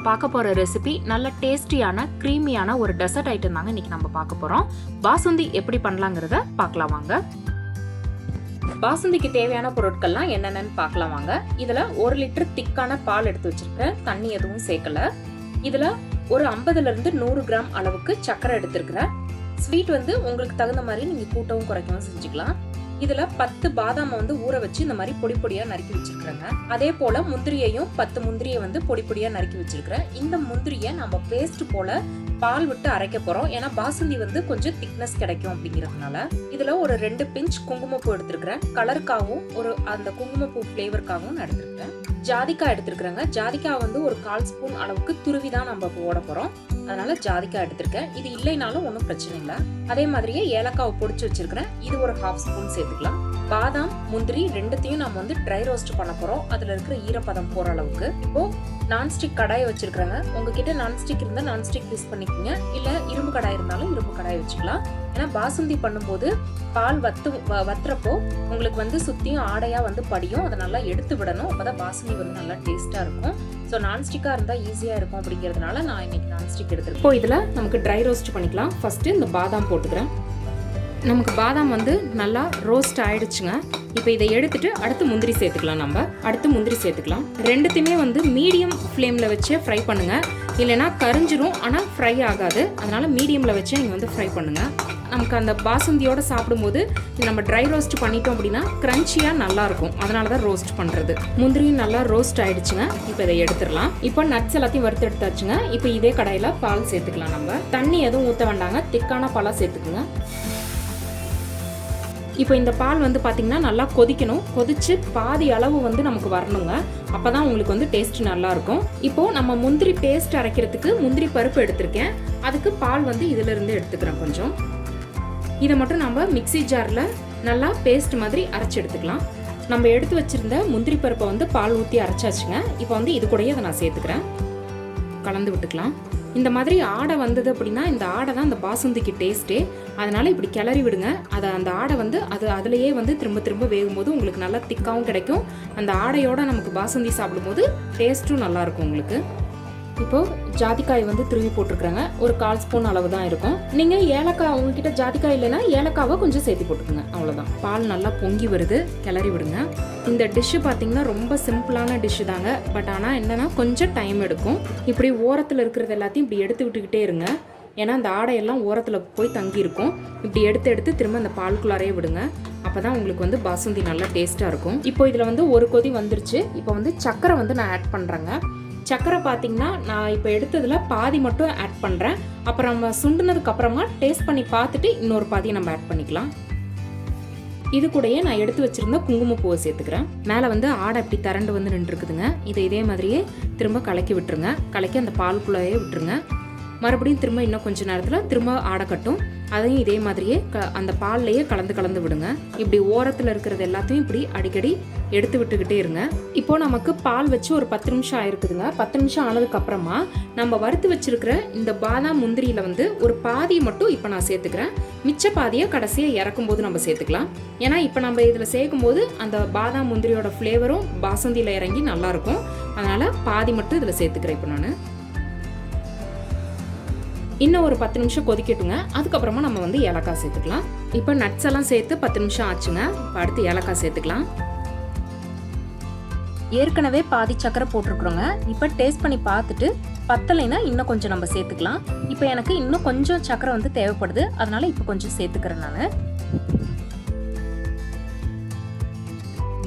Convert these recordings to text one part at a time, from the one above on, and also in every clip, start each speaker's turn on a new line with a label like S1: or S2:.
S1: பார்க்க போகிற ரெசிபி நல்ல டேஸ்டியான க்ரீமியான ஒரு டெசர்ட் ஐட்டம் தாங்க இன்றைக்கி நம்ம பார்க்க போகிறோம். பாசுந்தி எப்படி பண்ணலாங்கிறத பார்க்கலாம் வாங்க. பாசுந்திக்கு தேவையான பொருட்கள்லாம் என்னென்னு பார்க்கலாம் வாங்க. இதில் 1 லிட்டர் திக்கான பால் எடுத்து வச்சுருக்கேன், தண்ணி எதுவும் சேர்க்கல. இதில் ஒரு 50லேருந்து 100 கிராம் அளவுக்கு சர்க்கரை எடுத்துருக்கிறேன். ஸ்வீட் உங்களுக்கு தகுந்த மாதிரி நீங்கள் கூட்டவும் குறைக்கவும் செஞ்சுக்கலாம். இதுல 10 பாதாம ஊற வச்சு இந்த மாதிரி பொடி பொடியா நறுக்கி வச்சிருக்கிறேங்க. அதே போல முந்திரியையும் 10 முந்திரியை பொடி பொடியா நறுக்கி வச்சிருக்கிறேன். இந்த முந்திரியை நம்ம பேஸ்ட் போல பால் விட்டு அரைக்க போறோம். ஏன்னா பாசுந்தி கொஞ்சம் திக்னஸ் கிடைக்கும் அப்படிங்கிறதுனால. இதுல ஒரு 2 பிஞ்ச் குங்குமப்பூ எடுத்திருக்கிறேன். கலருக்காகவும் அந்த குங்குமப்பூ ஃபிளேவருக்காகவும் நான் எடுத்திருக்கிறேன். ஜாதிக்காய் எடுத்திருக்கிறேங்க. ஜாதிக்காய் ஒரு 1/4 ஸ்பூன் அளவுக்கு துருவி தான் நம்ம போட போறோம். அதனால ஜாதிக்காய் எடுத்திருக்கேன். இது இல்லைனாலும் ஒன்றும் பிரச்சனை இல்லை. அதே மாதிரியே ஏலக்காவை பொடிச்சு வச்சிருக்கிறேன். இது ஒரு 1/2 ஸ்பூன் சேர்த்துக்கலாம். பாதாம் முந்திரி ரெண்டுத்தையும் நம்ம ட்ரை ரோஸ்ட் பண்ண போறோம். அதுல இருக்கிற ஈரப்பதம் போற அளவுக்கு. இப்போ நான்ஸ்டிக் கடாயை வச்சிருக்கிறேங்க. உங்ககிட்ட நான்ஸ்டிக் இருந்தா நான்ஸ்டிக் யூஸ் பண்ணிக்கோங்க, இல்ல இரும்பு கடாய் இருந்தாலும் இரும்பு கடாய் வச்சுக்கலாம். ஏன்னா பாசுந்தி பண்ணும்போது பால் வத்துறப்போ உங்களுக்கு சுத்தியும் ஆடையா படியும். அதை நல்லா எடுத்து விடணும். அப்பதான் பாசுந்தி நல்லா டேஸ்டா இருக்கும். ஸோ நான்ஸ்டிக்கா இருந்தா ஈஸியா இருக்கும் அப்படிங்கிறதுனால நான் இன்னைக்கு நான்ஸ்டிக் எடுத்துருக்கேன். இப்போ இதுல நமக்கு ட்ரை ரோஸ்ட் பண்ணிக்கலாம். ஃபர்ஸ்ட் இந்த பாதாம் போட்டுக்கிறேன். நமக்கு பாதாம் நல்லா ரோஸ்ட் ஆயிடுச்சுங்க. இப்போ இதை எடுத்துட்டு அடுத்து முந்திரி சேர்த்துக்கலாம். அடுத்து முந்திரி சேர்த்துக்கலாம். ரெண்டுத்தையுமே மீடியம் ஃப்ளேமில் வச்சு ஃப்ரை பண்ணுங்க, இல்லைன்னா கரிஞ்சிரும். ஆனால் ஃப்ரை ஆகாது. அதனால மீடியமில் வச்சு நீங்கள் ஃப்ரை பண்ணுங்க. நமக்கு அந்த பாசுந்தியோட சாப்பிடும்போது நம்ம ட்ரை ரோஸ்ட் பண்ணிட்டோம் அப்படின்னா கிரன்ச்சியாக நல்லாயிருக்கும். அதனால தான் ரோஸ்ட் பண்ணுறது. முந்திரியும் நல்லா ரோஸ்ட் ஆயிடுச்சுங்க. இப்போ இதை எடுத்துடலாம். இப்போ நட்ஸ் எல்லாத்தையும் வறுத்து எடுத்தாச்சுங்க. இப்போ இதே கடாயில் பால் சேர்த்துக்கலாம். நம்ம தண்ணி எதுவும் ஊற்ற வேண்டாங்க, திக்கான பாலாக சேர்த்துக்குங்க. இப்போ இந்த பால் பார்த்தீங்கன்னா நல்லா கொதிக்கணும். கொதிச்சு பாதி அளவு நமக்கு வரணுங்க. அப்போ தான் உங்களுக்கு டேஸ்ட் நல்லாயிருக்கும். இப்போது நம்ம முந்திரி பேஸ்ட் அரைக்கிறதுக்கு முந்திரி பருப்பு எடுத்திருக்கேன். அதுக்கு பால் இதிலிருந்து எடுத்துக்கிறேன் கொஞ்சம். இதை மட்டும் நம்ம மிக்ஸி ஜாரில் நல்லா பேஸ்ட் மாதிரி அரைச்சி எடுத்துக்கலாம். நம்ம எடுத்து வச்சுருந்த முந்திரி பருப்பை பால் ஊற்றி அரைச்சாச்சுங்க. இப்போ இது கூடயே அதை நான் சேர்த்துக்கிறேன். கலந்து விட்டுக்கலாம். இந்த மாதிரி ஆடை வந்தது அப்படின்னா இந்த ஆடை தான் அந்த பாசுந்திக்கு டேஸ்ட்டே. அதனால இப்படி கிளறி விடுங்க. அதை அந்த ஆடை அது அதுலேயே திரும்ப திரும்ப வேகும்போது உங்களுக்கு நல்லா திக்காகவும் கிடைக்கும். அந்த ஆடையோட நமக்கு பாசுந்தி சாப்பிடும்போது டேஸ்ட்டும் நல்லாயிருக்கும் உங்களுக்கு. இப்போது ஜாதிக்காய் துருவி போட்டிருக்கிறாங்க. ஒரு 1/4 ஸ்பூன் அளவு தான் இருக்கும். நீங்கள் ஏலக்காய் உங்ககிட்ட ஜாதிக்காய் இல்லைன்னா ஏலக்காவை கொஞ்சம் சேர்த்து போட்டுக்கோங்க. அவ்வளோதான். பால் நல்லா பொங்கி வருது. கிளறி விடுங்க. இந்த டிஷ்ஷு பார்த்தீங்கன்னா ரொம்ப சிம்பிளான டிஷ்ஷு தாங்க. பட் ஆனால் என்னென்னா கொஞ்சம் டைம் எடுக்கும். இப்படி ஓரத்தில் இருக்கிறது எல்லாத்தையும் இப்படி எடுத்து விட்டுக்கிட்டே இருங்க. ஏன்னா அந்த ஆடையெல்லாம் ஓரத்தில் போய் தங்கியிருக்கும். இப்படி எடுத்து திரும்ப அந்த பாலுக்குள்ளாரையே விடுங்க. அப்போ தான் உங்களுக்கு பாசுந்தி நல்லா டேஸ்ட்டாக இருக்கும். இப்போ இதில் ஒரு கொதி வந்துருச்சு. இப்போ சக்கரை நான் ஆட் பண்ணுறேங்க. சக்கரை பார்த்தீங்கன்னா நான் இப்போ எடுத்ததில் பாதி மட்டும் ஆட் பண்ணுறேன். அப்புறம் நம்ம சுண்டுனதுக்கு அப்புறமா டேஸ்ட் பண்ணி பார்த்துட்டு இன்னொரு பாதியை நம்ம ஆட் பண்ணிக்கலாம். இது கூடயே நான் எடுத்து வச்சிருந்த குங்குமப்பூவை சேர்த்துக்கிறேன். மேலே ஆடை இப்படி திரண்டு நின்றுருக்குதுங்க. இதை இதே மாதிரியே திரும்ப கலக்கி விட்டுருங்க. கலக்கி அந்த பாலுக்குள்ளேயே விட்டுருங்க. மறுபடியும் திரும்ப இன்னும் கொஞ்சம் நேரத்தில் திரும்ப ஆடை கட்டும். அதையும் இதே மாதிரியே அந்த பால்லையே கலந்து விடுங்க. இப்படி ஓரத்தில் இருக்கிறது எல்லாத்தையும் இப்படி அடிக்கடி எடுத்து விட்டுக்கிட்டே இருங்க. இப்போ நமக்கு பால் வச்சு ஒரு 10 நிமிஷம் ஆயிருக்குதுங்க. 10 நிமிஷம் ஆனதுக்கு அப்புறமா நம்ம வறுத்து வச்சிருக்கிற இந்த பாதாம் முந்திரியில ஒரு பாதியை மட்டும் இப்போ நான் சேர்த்துக்கிறேன். மிச்ச பாதியை கடைசியாக இறக்கும் போது நம்ம சேர்த்துக்கலாம். ஏன்னா இப்போ நம்ம இதில் சேர்க்கும் போது அந்த பாதாம் முந்திரியோட ஃப்ளேவரும் பாசுந்தியில் இறங்கி நல்லா இருக்கும். அதனால பாதி மட்டும் இதில் சேர்த்துக்கிறேன். இப்போ நான் இன்னும் ஒரு 10 நிமிஷம் கொதிக்கட்டுங்க. அதுக்கப்புறமா நம்ம ஏலக்காய் சேர்த்துக்கலாம். இப்போ நட்ஸ் எல்லாம் சேர்த்து 10 நிமிஷம் ஆச்சுங்க. இப்போ அடுத்து ஏலக்காய் சேர்த்துக்கலாம். ஏற்கனவே பாதி சக்கரை போட்டிருக்கிறோங்க. இப்போ டேஸ்ட் பண்ணி பார்த்துட்டு பத்தலைன்னா இன்னும் கொஞ்சம் நம்ம சேர்த்துக்கலாம். இப்போ எனக்கு இன்னும் கொஞ்சம் சக்கரை தேவைப்படுது. அதனால இப்போ கொஞ்சம் சேர்த்துக்கிறேன் நான்.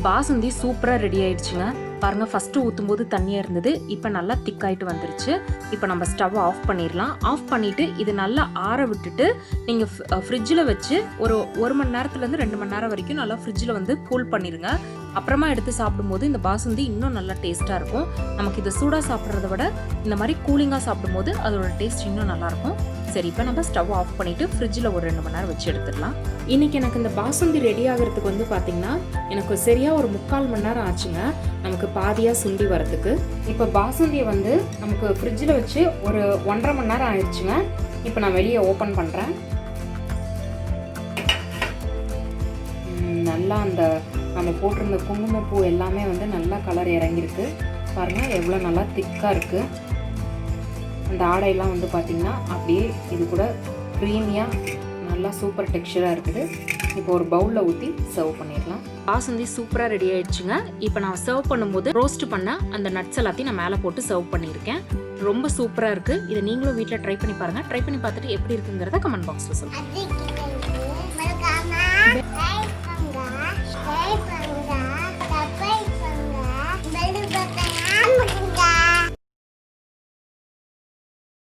S1: பாசுந்தி சூப்பராக ரெடி ஆயிடுச்சுங்க. பாருங்க, ஃபஸ்ட்டு ஊற்றும் போது தண்ணியாக இருந்தது. இப்போ நல்லா திக்காயிட்டு வந்துருச்சு. இப்போ நம்ம ஸ்டவ் ஆஃப் பண்ணிடலாம். ஆஃப் பண்ணிவிட்டு இது நல்லா ஆற விட்டுட்டு நீங்கள் ஃப்ரிட்ஜில் வச்சு ஒரு 1 மணி நேரத்துலேருந்து 2 மணி நேரம் வரைக்கும் நல்லா ஃப்ரிட்ஜில் கூல் பண்ணிடுங்க. அப்புறமா எடுத்து சாப்பிடும்போது இந்த பாசுந்தி இன்னும் நல்லா டேஸ்ட்டாக இருக்கும். நமக்கு இது சூடாக சாப்பிட்றத விட இந்த மாதிரி கூலிங்காக சாப்பிடும்போது அதோட டேஸ்ட் இன்னும் நல்லாயிருக்கும். சரி, இப்போ நம்ம ஸ்டவ் ஆஃப் பண்ணிவிட்டு ஃப்ரிட்ஜில் ஒரு 2 மணி நேரம் வச்சு எடுத்துடலாம். இன்றைக்கி எனக்கு இந்த பாசுந்தி ரெடி ஆகிறதுக்கு பார்த்தீங்கன்னா எனக்கு சரியாக ஒரு 3/4 மணி நேரம் ஆச்சுங்க. நமக்கு பாதியாக சுண்டி வரதுக்கு. இப்போ பாசுந்தியை நமக்கு ஃப்ரிட்ஜில் வச்சு ஒரு 1.5 மணி நேரம் ஆயிடுச்சுங்க. இப்போ நான் வெளியே ஓப்பன் பண்ணுறேன். நல்லா அந்த நம்ம போட்டிருந்த குங்குமப்பூ எல்லாமே நல்லா கலர் இறங்கியிருக்கு. பாருங்கள் எவ்வளோ நல்லா திக்காக இருக்குது. அந்த ஆடையெல்லாம் வந்து பார்த்திங்கன்னா அப்படியே இது கூட க்ரீமியாக நல்லா சூப்பர் டெக்ஸ்சராக இருக்குது. இப்போ ஒரு பவுலில் ஊற்றி சர்வ் பண்ணிடலாம். பாசுந்தி சூப்பராக ரெடி ஆயிடுச்சுங்க. இப்போ நான் சர்வ் பண்ணும்போது ரோஸ்ட் பண்ண அந்த நட்ஸ் எல்லாத்தையும் நான் மேலே போட்டு சர்வ் பண்ணியிருக்கேன். ரொம்ப சூப்பராக இருக்குது. இதை நீங்களும் வீட்டில் ட்ரை பண்ணி பாருங்கள். ட்ரை பண்ணி பார்த்துட்டு எப்படி இருக்குங்கிறத கமெண்ட் பாக்ஸில் சொல்லுங்கள்.